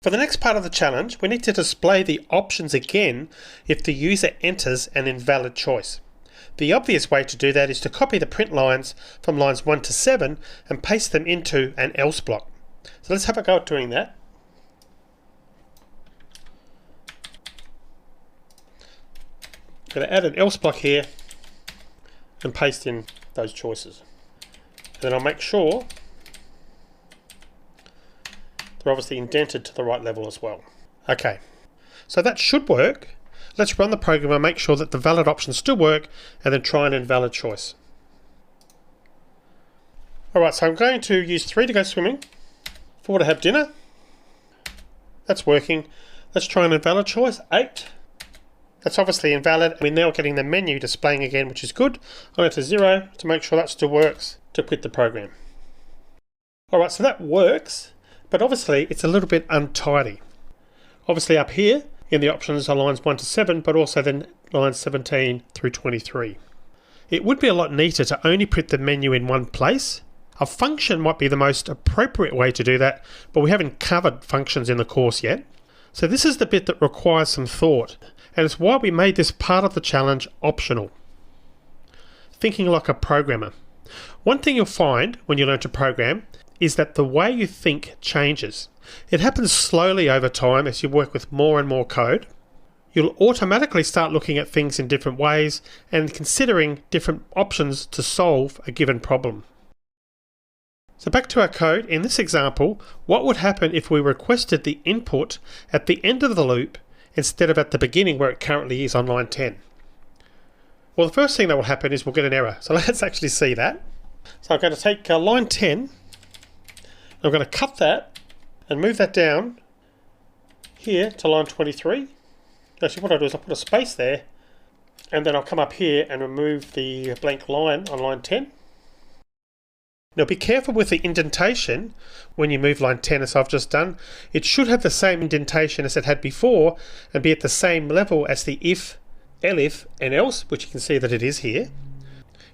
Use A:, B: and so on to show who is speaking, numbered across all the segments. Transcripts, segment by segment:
A: For the next part of the challenge, we need to display the options again if the user enters an invalid choice. The obvious way to do that is to copy the print lines from lines 1 to 7 and paste them into an else block. So let's have a go at doing that. I'm going to add an else block here and paste in those choices. And then I'll make sure they're obviously indented to the right level as well. Okay, so that should work. Let's run the program and make sure that the valid options still work and then try an invalid choice. Alright, so I'm going to use 3 to go swimming, 4 to have dinner. That's working. Let's try an invalid choice, 8. That's obviously invalid. We're now getting the menu displaying again, which is good. I'll enter 0 to make sure that still works to quit the program. Alright, so that works. But obviously it's a little bit untidy. Obviously up here in the options are lines 1 to 7, but also then lines 17 through 23. It would be a lot neater to only put the menu in one place. A function might be the most appropriate way to do that, but we haven't covered functions in the course yet. So this is the bit that requires some thought, and it's why we made this part of the challenge optional. Thinking like a programmer. One thing you'll find when you learn to program is that the way you think changes. It happens slowly over time as you work with more and more code. You'll automatically start looking at things in different ways and considering different options to solve a given problem. So back to our code. In this example, what would happen if we requested the input at the end of the loop instead of at the beginning where it currently is on line 10? Well, the first thing that will happen is we'll get an error. So let's actually see that. So I'm going to take line 10. I'm going to cut that and move that down here to line 23. Actually, what I'll do is I'll put a space there, and then I'll come up here and remove the blank line on line 10. Now be careful with the indentation when you move line 10 as I've just done. It should have the same indentation as it had before and be at the same level as the if, elif and else, which you can see that it is here.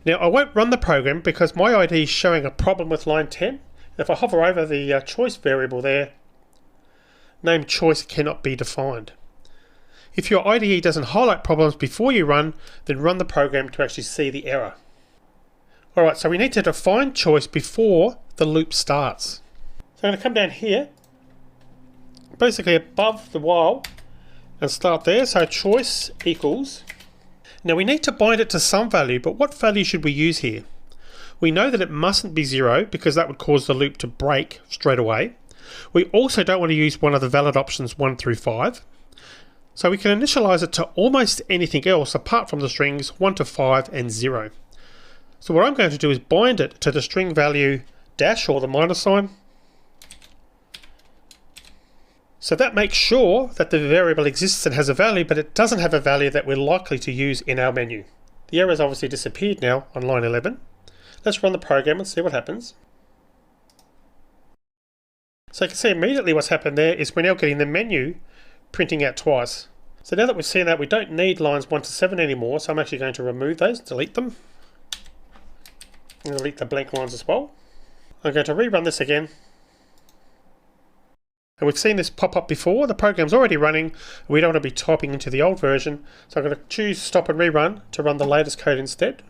A: Now I won't run the program because my ID is showing a problem with line 10. If I hover over the choice variable there, name choice cannot be defined. If your IDE doesn't highlight problems before you run, then run the program to actually see the error. Alright, so we need to define choice before the loop starts. So I'm going to come down here, basically above the while, and start there. So choice equals. Now we need to bind it to some value, but what value should we use here? We know that it mustn't be 0 because that would cause the loop to break straight away. We also don't want to use one of the valid options 1 through 5. So we can initialize it to almost anything else apart from the strings 1 to 5 and 0. So what I'm going to do is bind it to the string value dash or the minus sign. So that makes sure that the variable exists and has a value, but it doesn't have a value that we're likely to use in our menu. The error has obviously disappeared now on line 11. Let's run the program and see what happens. So you can see immediately what's happened there is we're now getting the menu printing out twice. So now that we've seen that, we don't need lines 1 to 7 anymore, so I'm actually going to remove those, delete them. And delete the blank lines as well. I'm going to rerun this again. And we've seen this pop up before. The program's already running. We don't want to be typing into the old version. So I'm going to choose stop and rerun to run the latest code instead.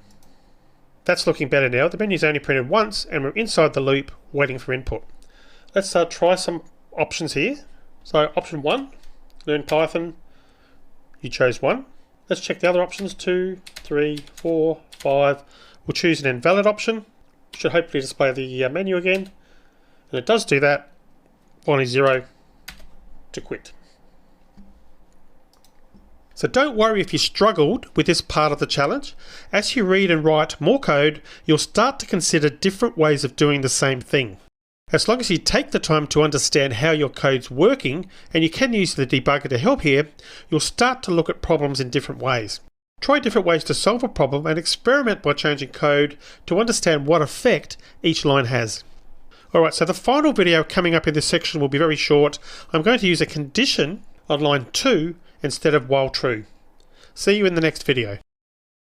A: That's looking better now. The menu's only printed once and we're inside the loop waiting for input. Let's try some options here. So option 1, learn Python. You chose 1. Let's check the other options, 2, 3, 4, 5. We'll choose an invalid option. Should hopefully display the menu again. And it does do that. Finally 0 to quit. So don't worry if you struggled with this part of the challenge. As you read and write more code, you'll start to consider different ways of doing the same thing. As long as you take the time to understand how your code's working, and you can use the debugger to help here, you'll start to look at problems in different ways. Try different ways to solve a problem and experiment by changing code to understand what effect each line has. Alright, so the final video coming up in this section will be very short. I'm going to use a condition on line 2 instead of while true. See you in the next video.